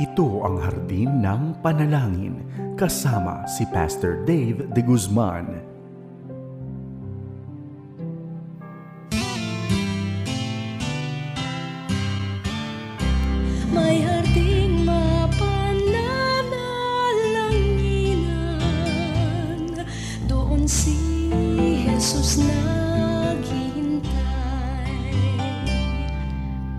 Ito ang Hardin ng Panalangin kasama si Pastor Dave de Guzman. May harding mapananalanginan, doon si Jesus naghihintay.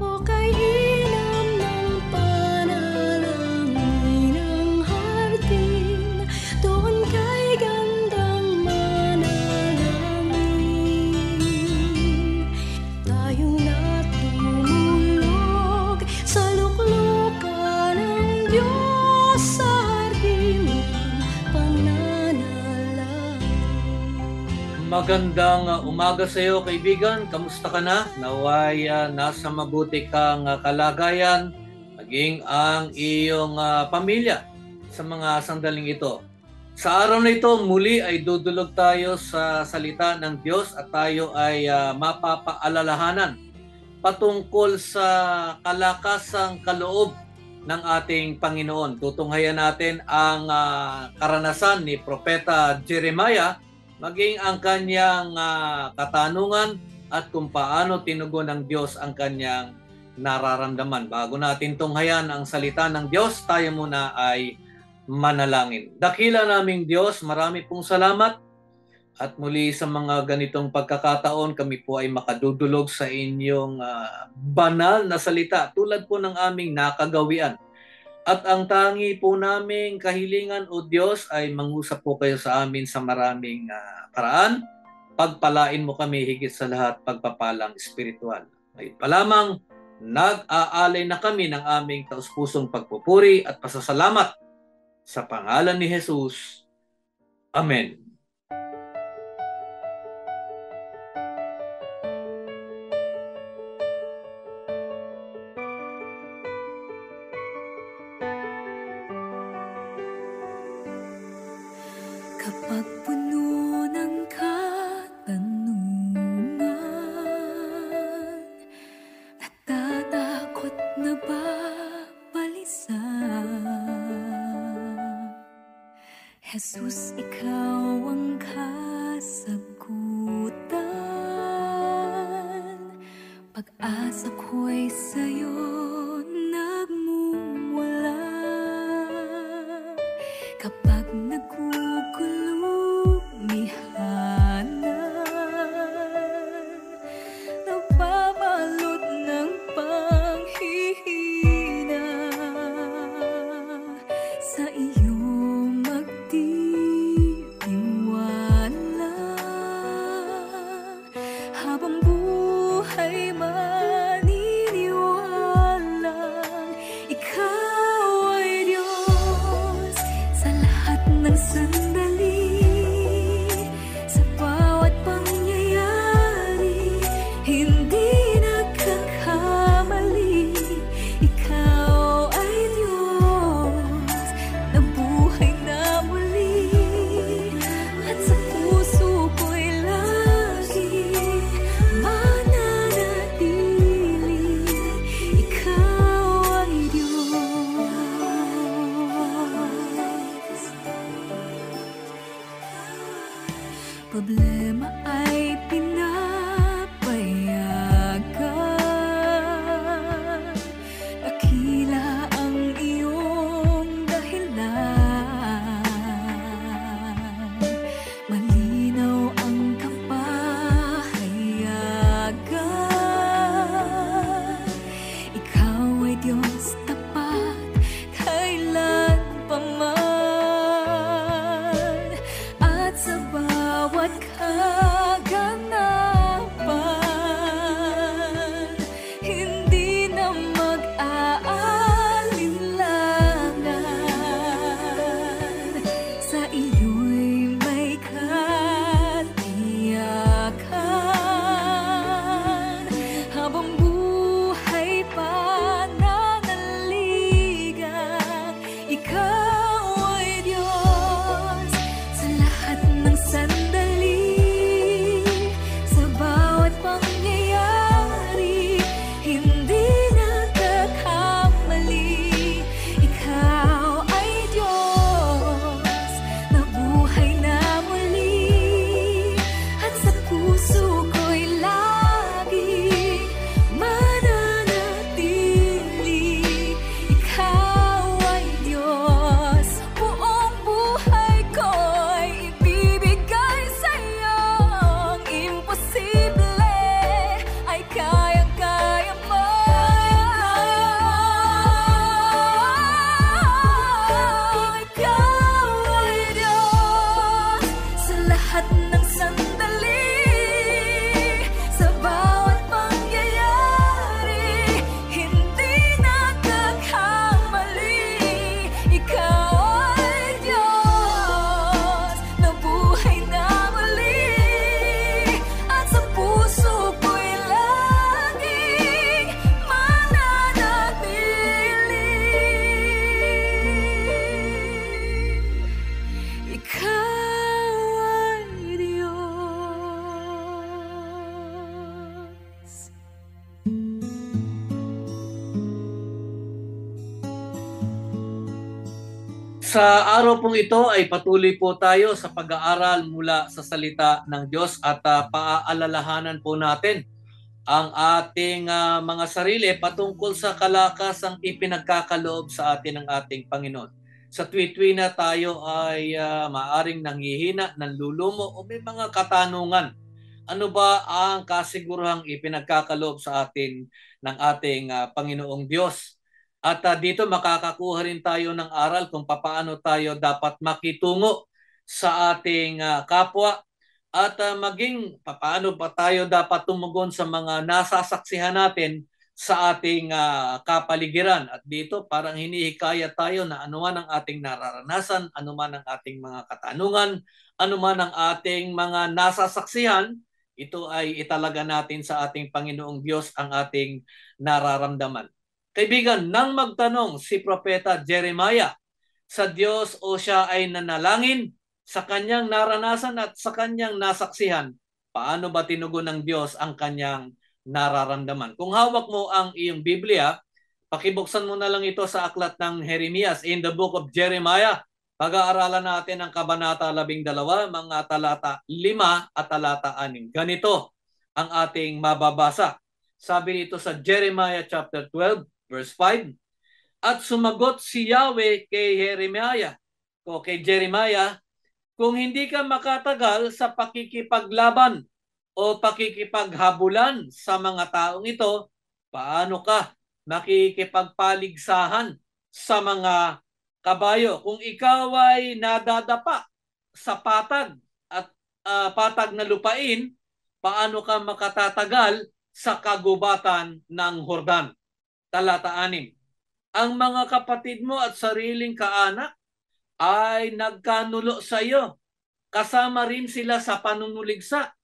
O kay ilam ng panalangin ang hardin, doon kay gandang manalangin. Tayong natulog sa luklukan ng Diyos sa hardin ng pananalangin. Magandang umaga sa iyo, kaibigan. Kamusta ka na? Naway nasa mabuti kang kalagayan, maging ang iyong pamilya sa mga sandaling ito. Sa araw na ito, muli ay dudulog tayo sa salita ng Diyos at tayo ay mapapaalalahanan patungkol sa kalakasang kaloob ng ating Panginoon. Tutunghayan natin ang karanasan ni Propeta Jeremiah, maging ang kanyang katanungan at kung paano tinugon ng Diyos ang kanyang nararamdaman. Bago natin tunghayan ang salita ng Diyos, tayo muna ay manalangin. Dakila naming Diyos, marami pong salamat. At muli sa mga ganitong pagkakataon, kami po ay makadudulog sa inyong banal na salita tulad po ng aming nakagawian. At ang tangi po naming kahilingan, O Diyos, ay mangusap po kayo sa amin sa maraming paraan. Pagpalain mo kami higit sa lahat, pagpapalang espiritual. Ay palamang nag-aalay na kami ng aming taus-pusong pagpupuri at pasasalamat sa pangalan ni Jesus. Amen. Kapag puno ng katanungan, natatakot na babalisa, Jesus, ikaw ang kasagutan. Pag-asa ko'y sa'yo nagmumula. Kapag nababalot ng panghihina, sa iyo magtitiwala. Habang buhay maniniwalang ikaw ay Diyos sa lahat ng sandali. Sa bawat pangyayari, hindi nagkakamali. Ikaw ay Diyos na buhay na muli. At sa puso ko'y lagi mananatili. Ikaw ay Diyos. Problema ay pinapayagan, dakila ang iyong dahilan. Malinaw ang kapahayagan, ikaw ay Diyos tapat kailanpaman. At sa bawat kaganapan, hindi na mag-aalinlangan. Sa iyo'y may katiyakan. Habang buhay pananalangin, Sa araw pong ito ay patuloy po tayo sa pag-aaral mula sa salita ng Diyos at paaalalahanan po natin ang ating mga sarili patungkol sa kalakasang ipinagkakaloob sa atin ng ating Panginoon. Sa tuwi-tuwi na tayo ay maaring nanghihina, nanlulumo o may mga katanungan. Ano ba ang kasiguruhang ipinagkakaloob sa atin ng ating Panginoong Diyos? At dito makakakuha rin tayo ng aral kung paano tayo dapat makitungo sa ating kapwa at maging paano ba tayo dapat tumugon sa mga nasasaksihan natin sa ating kapaligiran. At dito parang hinihikayat tayo na anuman ang ating nararanasan, anuman ang ating mga katanungan, anuman ang ating mga nasasaksihan, ito ay italaga natin sa ating Panginoong Diyos ang ating nararamdaman. Kaibigan, nang magtanong si Propeta Jeremiah sa Diyos o siya ay nanalangin sa kanyang naranasan at sa kanyang nasaksihan, paano ba tinugon ng Diyos ang kanyang nararamdaman? Kung hawak mo ang iyong Biblia, pakibuksan mo na lang ito sa aklat ng Jeremias in the book of Jeremiah. Pag-aaralan natin ang Kabanata 12, mga talata 5 at talata 6. Ganito ang ating mababasa. Sabi dito sa Jeremiah chapter 12, verse 5, at sumagot si Yahweh kay Jeremiah, kung hindi ka makatagal sa pakikipaglaban o pakikipaghabulan sa mga taong ito, paano ka makikipagpaligsahan sa mga kabayo? Kung ikaw ay nadadapa sa patag at patag na lupain, paano ka makatatagal sa kagubatan ng Hordan? Talata 6. Ang mga kapatid mo at sariling kaanak ay nagkanulo sa iyo. Kasama rin sila sa panunuligsa.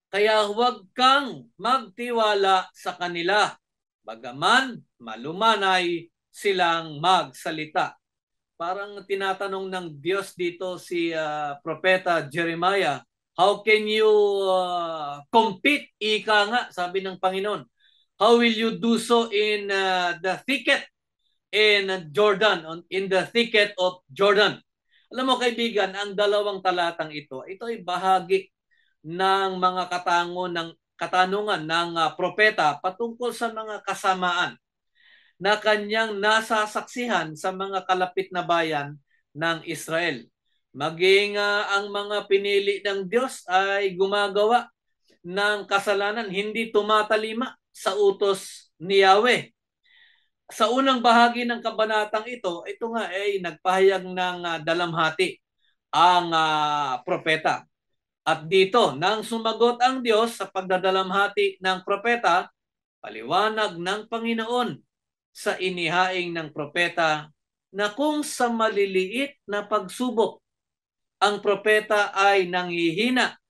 Kaya huwag kang magtiwala sa kanila. Bagaman malumanay silang magsalita. Parang tinatanong ng Diyos dito si Propeta Jeremiah, how can you compete? Ika nga, sabi ng Panginoon. How will you do so in the thicket in Jordan, in the thicket of Jordan? Alam mo kaibigan, ang dalawang talatang ito ay bahagi ng mga katanungan ng propeta patungkol sa mga kasamaan na kanyang nasasaksihan sa mga kalapit na bayan ng Israel. Maging ang mga pinili ng Diyos ay gumagawa ng kasalanan, hindi tumatalima sa utos ni Yahweh. Sa unang bahagi ng kabanatang ito nga ay nagpahayag ng dalamhati ang propeta. At dito, nang sumagot ang Diyos sa pagdadalamhati ng propeta, paliwanag ng Panginoon sa inihaing ng propeta na kung sa maliliit na pagsubok ang propeta ay nanghihina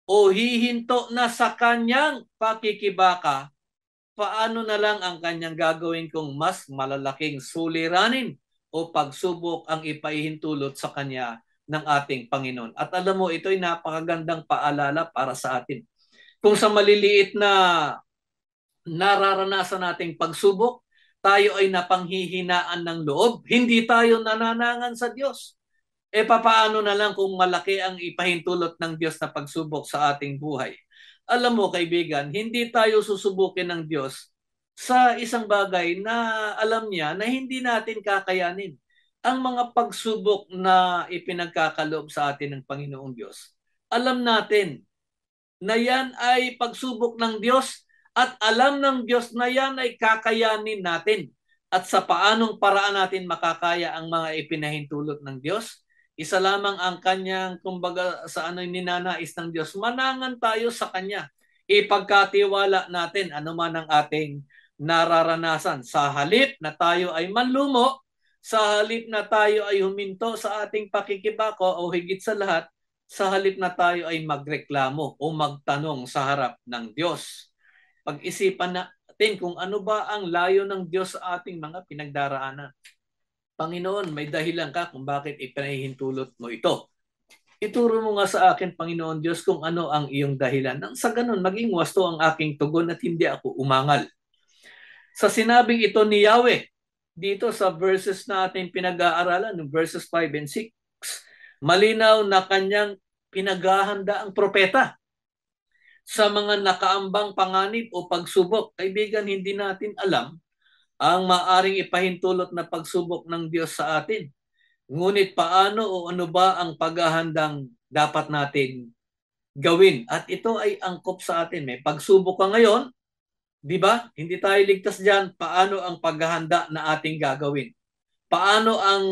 o hihinto na sa kanyang pakikibaka, paano na lang ang kanyang gagawin kung mas malalaking suliranin o pagsubok ang ipaihintulot sa kanya ng ating Panginoon? At alam mo, ito'y napakagandang paalala para sa atin. Kung sa maliliit na nararanasan nating pagsubok, tayo ay napanghihinaan ng loob, hindi tayo nananangan sa Diyos. Papaano na lang kung malaki ang ipahintulot ng Diyos na pagsubok sa ating buhay? Alam mo kaibigan, hindi tayo susubukin ng Diyos sa isang bagay na alam niya na hindi natin kakayanin. Ang mga pagsubok na ipinagkakaloob sa atin ng Panginoong Diyos, alam natin na yan ay pagsubok ng Diyos at alam ng Diyos na yan ay kakayanin natin. At sa paanong paraan natin makakaya ang mga ipinahintulot ng Diyos? Isa lamang ang kanyang, kumbaga sa ninanais ng Diyos, manangan tayo sa kanya. Ipagkatiwala natin anuman ang ating nararanasan. Sa halip na tayo ay manlumo, sa halip na tayo ay huminto sa ating pakikibako, o higit sa lahat, sa halip na tayo ay magreklamo o magtanong sa harap ng Diyos. Pag-isipan natin kung ano ba ang layo ng Diyos sa ating mga pinagdaraanan. Panginoon, may dahilan ka kung bakit ipinahihintulot mo ito. Ituro mo nga sa akin, Panginoon Diyos, kung ano ang iyong dahilan. Nang sa ganun, maging wasto ang aking tugon at hindi ako umangal. Sa sinabing ito ni Yahweh, dito sa verses na ating pinag-aaralan, verses 5 and 6, malinaw na kanyang pinaghahanda ang propeta sa mga nakaambang panganib o pagsubok. Kaibigan, hindi natin alam ang maaring ipahintulot na pagsubok ng Diyos sa atin. Ngunit paano o ano ba ang paghahandang dapat natin gawin? At ito ay angkop sa atin. May pagsubok ka ngayon, di ba? Hindi tayo ligtas dyan. Paano ang paghahanda na ating gagawin? Paano ang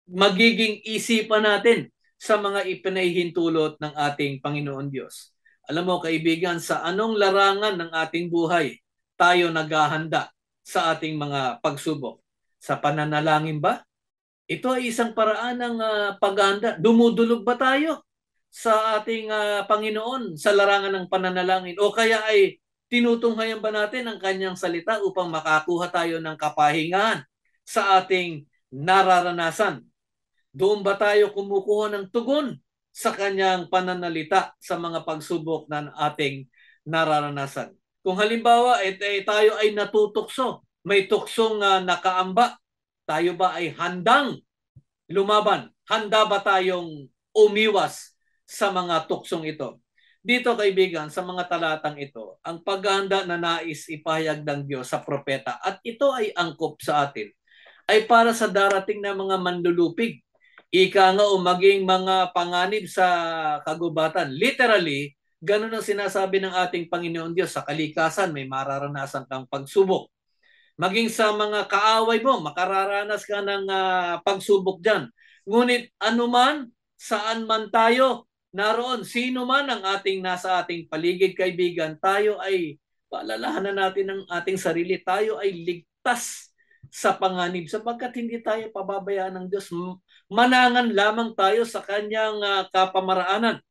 magiging isipan natin sa mga ipinahihintulot ng ating Panginoon Diyos? Alam mo kaibigan, sa anong larangan ng ating buhay tayo naghahanda sa ating mga pagsubok? Sa pananalangin ba? Ito ay isang paraan ng paghahanda. Dumudulog ba tayo sa ating Panginoon sa larangan ng pananalangin? O kaya ay tinutunghayan ba natin ang kanyang salita upang makakuha tayo ng kapahingahan sa ating nararanasan? Doon ba tayo kumukuha ng tugon sa kanyang pananalita sa mga pagsubok na ating nararanasan? Kung halimbawa tayo ay natutukso, may tuksong nakaamba, tayo ba ay handang lumaban? Handa ba tayong umiwas sa mga tuksong ito? Dito kaibigan, sa mga talatang ito, ang paghahanda na nais ipahayag ng Diyos sa propeta, at ito ay angkop sa atin, ay para sa darating na mga manlulupig. Ika nga o maging mga panganib sa kagubatan. Literally, ganun ang sinasabi ng ating Panginoon Diyos. Sa kalikasan, may mararanasan kang pagsubok. Maging sa mga kaaway mo, makararanas ka ng pagsubok dyan. Ngunit anuman, saan man tayo naroon, sino man ang nasa ating paligid, kaibigan, tayo ay paalalahanan natin ang ating sarili. Tayo ay ligtas sa panganib sapagkat hindi tayo pababayaan ng Diyos. Manangan lamang tayo sa kanyang kapamaraanan.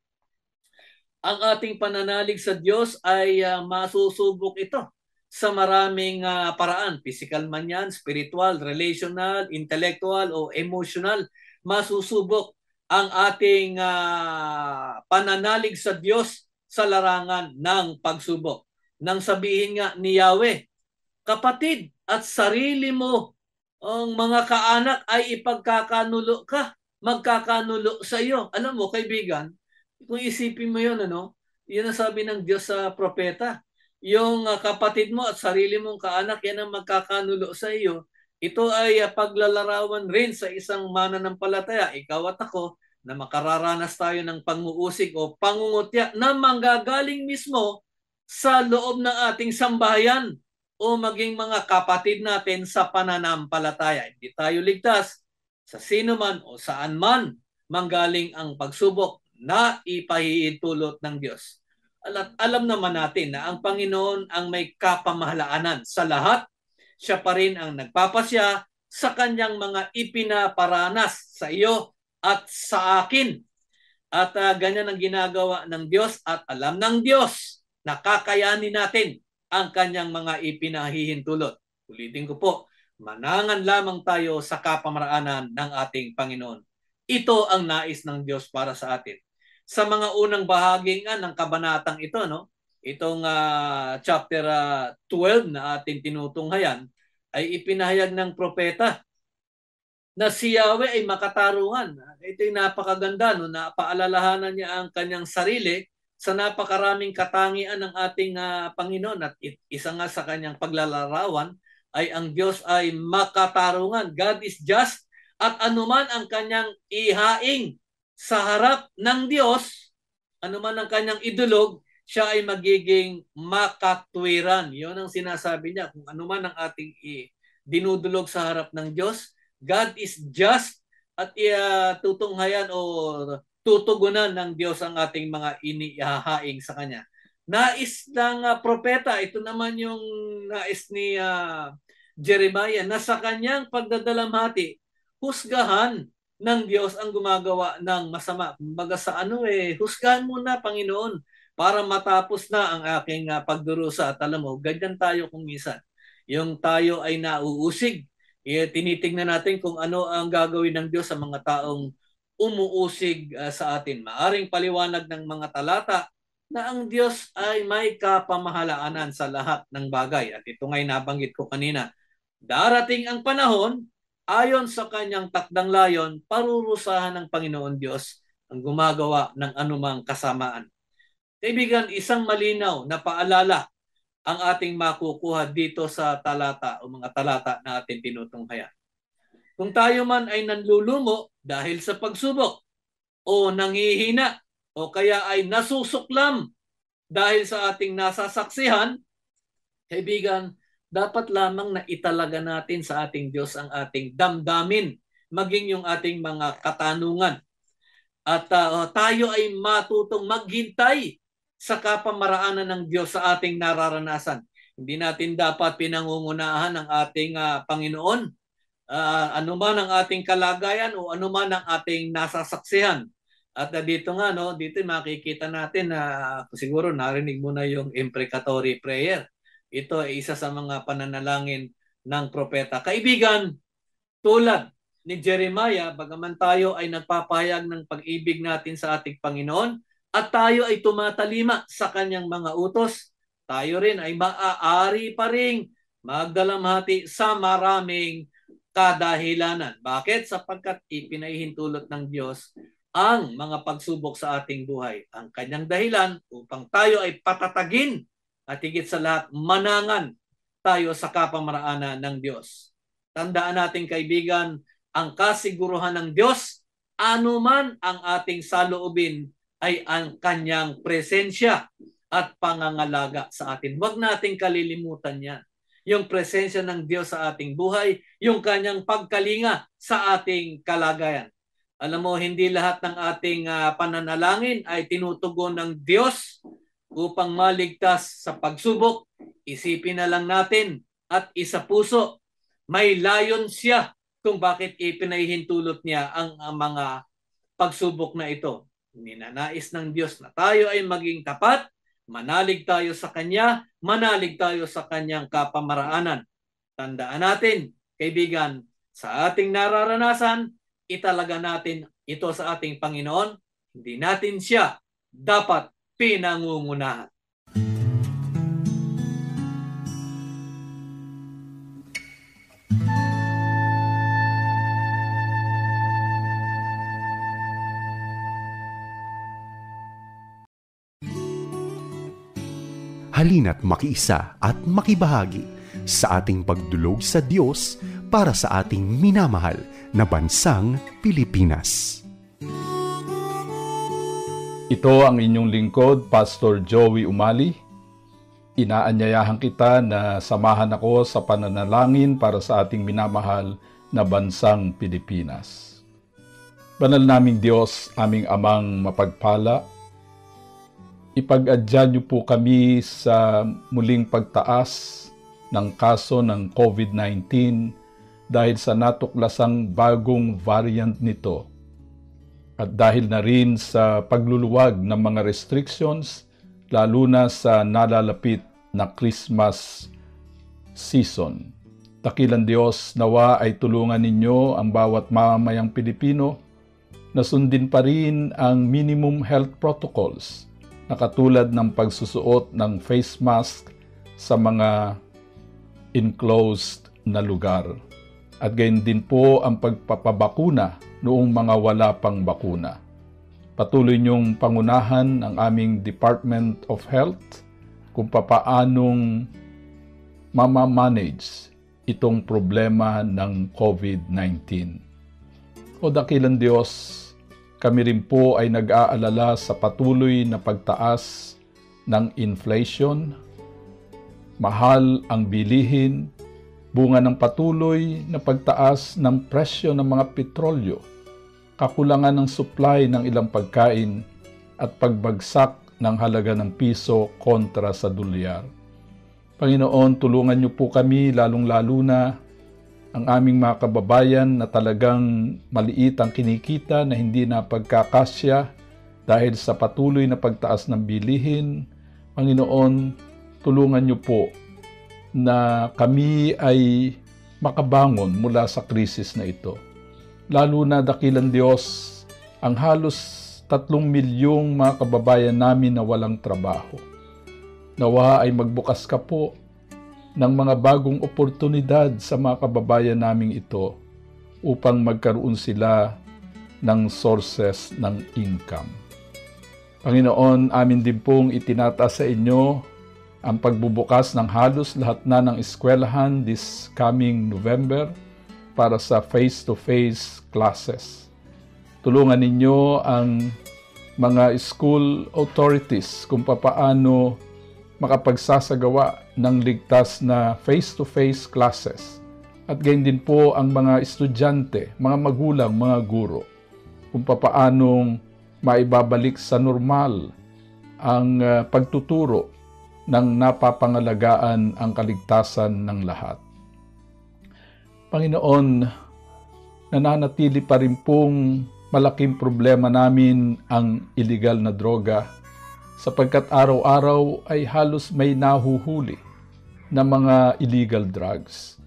Ang ating pananalig sa Diyos ay masusubok ito sa maraming paraan. Physical man yan, spiritual, relational, intellectual o emotional. Masusubok ang ating pananalig sa Diyos sa larangan ng pagsubok. Nang sabihin nga ni Yahweh, kapatid at sarili mo, ang mga kaanak ay ipagkakanulo ka, magkakanulo sa iyo. Alam mo kaibigan, kung isipin mo yun, yun ang sabi ng Diyos sa propeta. Yung kapatid mo at sarili mong kaanak, yan ang magkakanulo sa iyo. Ito ay paglalarawan rin sa isang mananampalataya, ikaw at ako, na makararanas tayo ng panguusig o pangungutya na manggagaling mismo sa loob ng ating sambahayan o maging mga kapatid natin sa pananampalataya. Hindi tayo ligtas sa sino man o saan man manggaling ang pagsubok na ipahihintulot ng Diyos. Alam naman natin na ang Panginoon ang may kapamahalaanan sa lahat. Siya pa rin ang nagpapasya sa kanyang mga ipinaparanas sa iyo at sa akin. At ganyan ang ginagawa ng Diyos at alam ng Diyos na kakayanin natin ang kanyang mga ipinahihintulot. Ulitin ko po, manangan lamang tayo sa kapamaraanan ng ating Panginoon. Ito ang nais ng Diyos para sa atin. Sa mga unang bahagi ng kabanatang ito, itong chapter 12 na ating tinutunghayan, ay ipinahayag ng propeta na si Yahweh ay makatarungan. Ito ay napakaganda, na paalalahanan niya ang kanyang sarili sa napakaraming katangian ng ating Panginoon. At isa nga sa kanyang paglalarawan ay ang Diyos ay makatarungan. God is just, at anuman ang kanyang ihaing sa harap ng Diyos, anuman ang kanyang idulog, siya ay magiging makatwiran. Yun ang sinasabi niya. Kung anuman ang ating dinudulog sa harap ng Diyos, God is just, at tutunghayan o tutugunan ng Diyos ang ating mga inihahaing sa Kanya. Nais ng propeta, ito naman yung nais ni Jeremiah, na sa kanyang pagdadalamhati, husgahan ng Diyos ang gumagawa ng masama. Kumbaga sa husgahan muna, Panginoon, para matapos na ang aking pagdurusa. At alam mo, ganyan tayo kung minsan. Yung tayo ay nauusig, tinitingnan natin kung ano ang gagawin ng Diyos sa mga taong umuusig sa atin. Maaring paliwanag ng mga talata na ang Diyos ay may kapamahalaanan sa lahat ng bagay. At ito nga'y nabanggit ko kanina, Darating ang panahon, ayon sa kanyang takdang layon, parurusahan ng Panginoon Diyos ang gumagawa ng anumang kasamaan. Kaibigan, isang malinaw na paalala ang ating makukuha dito sa talata o mga talata na ating tinutunghayan. Kung tayo man ay nanlulumo dahil sa pagsubok o nangihina o kaya ay nasusuklam dahil sa ating nasasaksihan, kaibigan, dapat lamang na italaga natin sa ating Diyos ang ating damdamin, maging yung ating mga katanungan. At tayo ay matutong maghintay sa kapamaraanan ng Diyos sa ating nararanasan. Hindi natin dapat pinangungunahan ng ating Panginoon, anuman ang ating kalagayan o anuman ang ating nasasaksihan. At dito nga, dito makikita natin na siguro narinig mo na yung imprecatory prayer. Ito ay isa sa mga pananalangin ng propeta. Kaibigan, tulad ni Jeremiah, bagaman tayo ay nagpapahayag ng pag-ibig natin sa ating Panginoon at tayo ay tumatalima sa kanyang mga utos, tayo rin ay maaari pa ring magdalamhati sa maraming kadahilanan. Bakit? Sapagkat ipinahihintulot ng Diyos ang mga pagsubok sa ating buhay. Ang kanyang dahilan upang tayo ay patatagin at higit sa lahat manangan tayo sa kapamaraanan ng Diyos. Tandaan natin, kaibigan, ang kasiguruhan ng Diyos, anuman ang ating saloobin, ay ang kanyang presensya at pangangalaga sa atin. Huwag nating kalilimutan yan. Yung presensya ng Diyos sa ating buhay, yung kanyang pagkalinga sa ating kalagayan. Alam mo, hindi lahat ng ating pananalangin ay tinutugon ng Diyos upang maligtas sa pagsubok. Isipin na lang natin at isa puso, may layon siya kung bakit ipinahihintulot niya ang mga pagsubok na ito. Ninanais ng Diyos na tayo ay maging tapat, manalig tayo sa Kanya, manalig tayo sa Kanyang kapamaraanan. Tandaan natin, kaibigan, sa ating nararanasan, italaga natin ito sa ating Panginoon, hindi natin siya dapat pinangungunahan. Halina't makiisa at makibahagi sa ating pagdulog sa Diyos para sa ating minamahal na bansang Pilipinas. Ito ang inyong lingkod, Pastor Joey Umali. Inaanyayahan kita na samahan ako sa pananalangin para sa ating minamahal na bansang Pilipinas. Banal naming Diyos, aming amang mapagpala, ipag-adya niyo po kami sa muling pagtaas ng kaso ng COVID-19 dahil sa natuklasang bagong variant nito. At dahil na rin sa pagluluwag ng mga restrictions, lalo na sa nalalapit na Christmas season. Dakilang Diyos, nawa ay tulungan ninyo ang bawat mamamayang Pilipino na sundin pa rin ang minimum health protocols na katulad ng pagsusuot ng face mask sa mga enclosed na lugar. At gayon din po ang pagpapabakuna noong mga wala pang bakuna. Patuloy niyong pangunahan ang aming Department of Health kung papaanong mamamanage itong problema ng COVID-19. O dakilang Diyos, kami rin po ay nag-aalala sa patuloy na pagtaas ng inflation, mahal ang bilihin, bunga ng patuloy na pagtaas ng presyo ng mga petrolyo, kakulangan ng supply ng ilang pagkain at pagbagsak ng halaga ng piso kontra sa dolyar. Panginoon, tulungan niyo po kami lalong-lalo na ang aming mga kababayan na talagang maliit ang kinikita na hindi na pagkakasya dahil sa patuloy na pagtaas ng bilihin. Panginoon, tulungan niyo po na kami ay makabangon mula sa krisis na ito. Lalo na dakilang Diyos, ang halos 3 milyong mga kababayan namin na walang trabaho. Nawa ay magbukas ka po ng mga bagong oportunidad sa mga kababayan naming ito upang magkaroon sila ng sources ng income. Panginoon, amin din pong itinataas sa inyo ang pagbubukas ng halos lahat na ng eskwelahan this coming November para sa face-to-face classes. Tulungan ninyo ang mga school authorities kung papaano makapagsasagawa ng ligtas na face-to-face classes. At gayon din po ang mga estudyante, mga magulang, mga guro, kung papaanong maibabalik sa normal ang pagtuturo ng napapangalagaan ang kaligtasan ng lahat. Panginoon, nananatili pa rin pong malaking problema namin ang illegal na droga sapagkat araw-araw ay halos may nahuhuli na mga illegal drugs.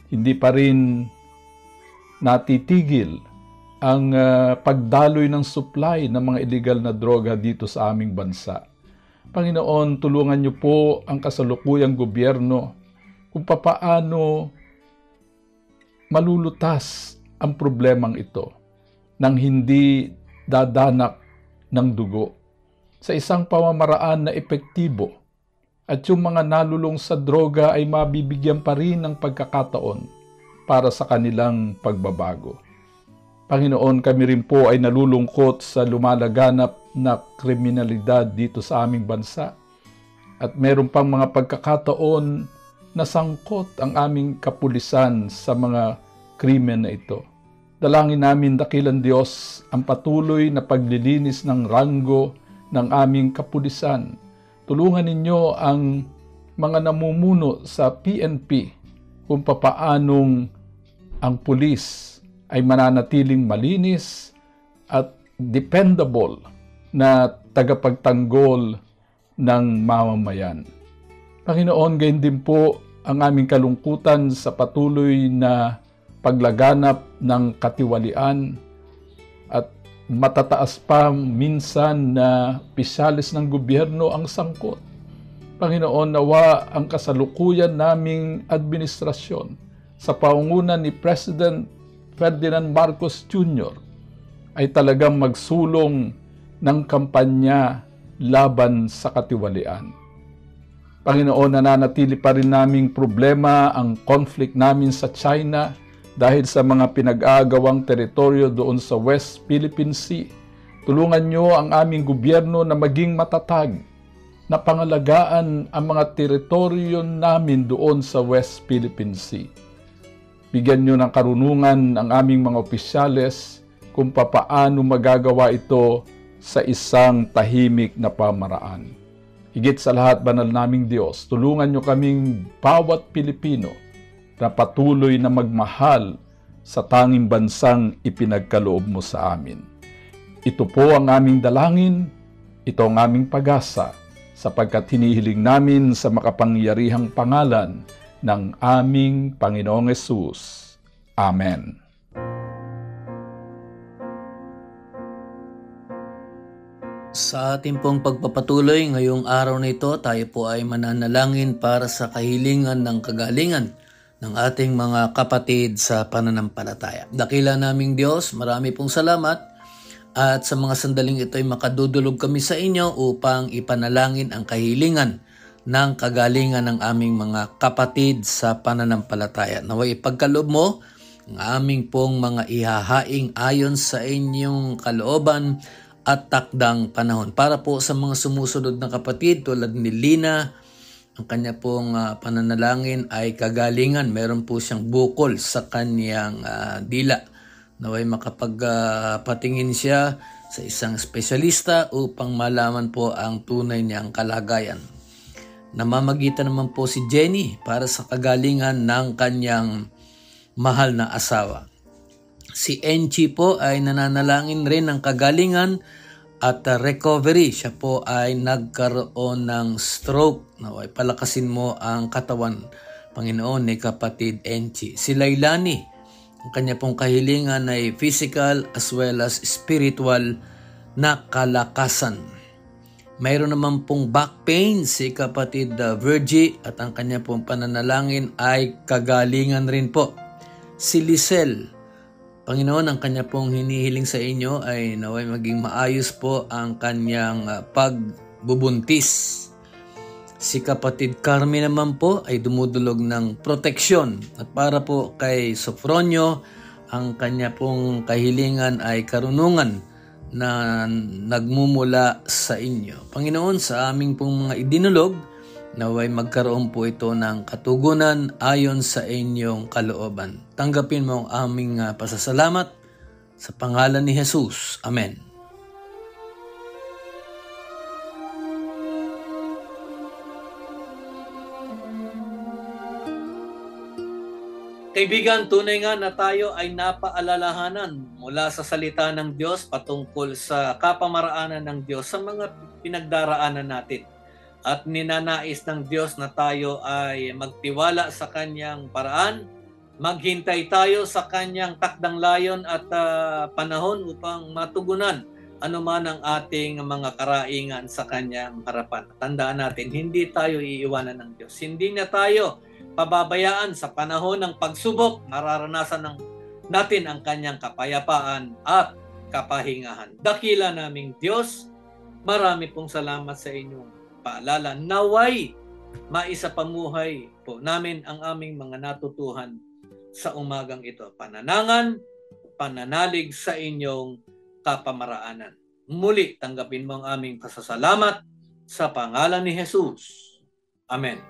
Hindi pa rin natitigil ang pagdaloy ng supply ng mga illegal na droga dito sa aming bansa. Panginoon, tulungan niyo po ang kasalukuyang gobyerno kung papaano malulutas ang problemang ito nang hindi dadanak ng dugo sa isang pamamaraan na epektibo at yung mga nalulong sa droga ay mabibigyan pa rin ng pagkakataon para sa kanilang pagbabago. Panginoon, kami rin po ay nalulungkot sa lumalaganap na kriminalidad dito sa aming bansa. At meron pang mga pagkakataon na sangkot ang aming kapulisan sa mga krimen na ito. Dalangin namin, dakilang Diyos, ang patuloy na paglilinis ng ranggo ng aming kapulisan. Tulungan ninyo ang mga namumuno sa PNP kung papaanong ang pulis ay mananatiling malinis at dependable na tagapagtanggol ng mamamayan. Panginoon, gayon din po ang aming kalungkutan sa patuloy na paglaganap ng katiwalian at matataas pa minsan na opisyalis ng gobyerno ang sangkot. Panginoon, nawa ang kasalukuyan naming administrasyon sa paungunan ni President Ferdinand Marcos Jr. ay talagang magsulong ng kampanya laban sa katiwalian. Panginoon, nananatili pa rin naming problema ang conflict namin sa China dahil sa mga pinag-aagawang teritoryo doon sa West Philippine Sea. Tulungan niyo ang aming gobyerno na maging matatag, na pangalagaan ang mga teritoryo namin doon sa West Philippine Sea. Bigyan niyo ng karunungan ang aming mga opisyales kung papaano magagawa ito sa isang tahimik na pamaraan. Higit sa lahat, banal naming Diyos, tulungan niyo kaming bawat Pilipino na patuloy na magmahal sa tanging bansang ipinagkaloob mo sa amin. Ito po ang aming dalangin, ito ang aming pag-asa, sapagkat hinihiling namin sa makapangyarihang pangalan ng aming Panginoong Hesus. Amen. Sa ating pong pagpapatuloy ngayong araw na ito, tayo po ay mananalangin para sa kahilingan ng kagalingan ng ating mga kapatid sa pananampalataya. Dakila naming Diyos, marami pong salamat at sa mga sandaling ito ay makadudulog kami sa inyo upang ipanalangin ang kahilingan ng kagalingan ng aming mga kapatid sa pananampalataya. Naway ipagkaloob mo ang aming pong mga ihahaing ayon sa inyong kalooban at takdang panahon. Para po sa mga sumusunod na kapatid tulad ni Lina, ang kanya pong pananalangin ay kagalingan. Meron po siyang bukol sa kanyang dila. Naway makapagpatingin siya sa isang espesyalista upang malaman po ang tunay niyang kalagayan. Namamagitan naman po si Jenny para sa kagalingan ng kanyang mahal na asawa. Si Enchi po ay nananalangin rin ng kagalingan at recovery. Siya po ay nagkaroon ng stroke. Naway palakasin mo ang katawan, Panginoon, ni kapatid Enchi. Si Lailani, ang kanya pong kahilingan ay physical as well as spiritual na kalakasan. Mayroon naman pong back pain si kapatid Virgie at ang kanya pong pananalangin ay kagalingan rin po. Si Lisel, Panginoon, ang kanya pong hinihiling sa inyo ay naway maging maayos po ang kanyang pagbubuntis. Si kapatid Carmen naman po ay dumudulog ng proteksyon at para po kay Sofronio, ang kanya pong kahilingan ay karunungan na nagmumula sa inyo. Panginoon, sa aming pong mga idinulog, naway magkaroon po ito ng katugunan ayon sa inyong kalooban. Tanggapin mo ang aming pasasalamat sa pangalan ni Jesus. Amen. Kaibigan, tunay nga na tayo ay napaalalahanan mula sa salita ng Diyos patungkol sa kapamaraanan ng Diyos sa mga pinagdaraanan natin. At ninanais ng Diyos na tayo ay magtiwala sa Kanyang paraan, maghintay tayo sa Kanyang takdang layon at panahon upang matugunan anuman ang ating mga karaingan sa Kanyang harapan. Tandaan natin, hindi tayo iiwanan ng Diyos. Hindi niya tayo pababayaan sa panahon ng pagsubok. Mararanasan natin ang Kanyang kapayapaan at kapahingahan. Dakila naming Diyos, marami pong salamat sa inyong paalala. Naway maisapamuhay po namin ang aming mga natutuhan sa umagang ito. Pananangan, pananalig sa inyong kapamaraanan. Muli, tanggapin mo ang aming pasasalamat sa pangalan ni Jesus. Amen.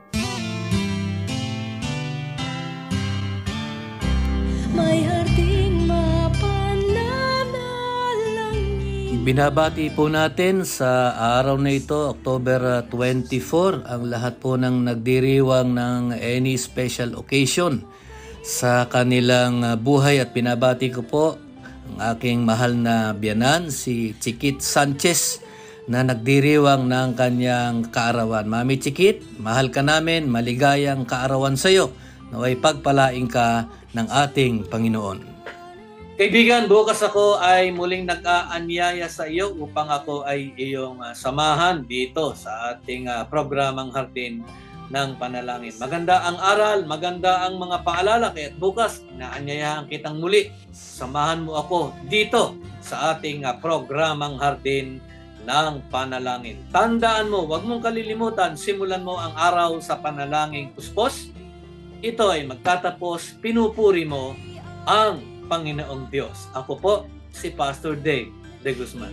May harding mapananalangin. Binabati po natin sa araw na ito, October 24, ang lahat po ng nagdiriwang ng any special occasion sa kanilang buhay at binabati ko po ang aking mahal na biyanan, si Chikit Sanchez, na nagdiriwang ng kanyang kaarawan. Mami Chikit, mahal ka namin, maligayang kaarawan sa iyo. Naway pagpalain ka ng ating Panginoon. Kaibigan, bukas ako ay muling nag-aanyaya sa iyo upang ako ay iyong samahan dito sa ating programang Hardin ng Panalangin. Maganda ang aral, maganda ang mga paalala, kaya bukas inaanyayahan kitang muli. Samahan mo ako dito sa ating programang Hardin ng Panalangin. Tandaan mo, huwag mong kalilimutan, simulan mo ang araw sa panalangin puspos. Ito ay magtatapos, pinupuri mo ang Panginoong Diyos. Ako po, si Pastor Dave de Guzman.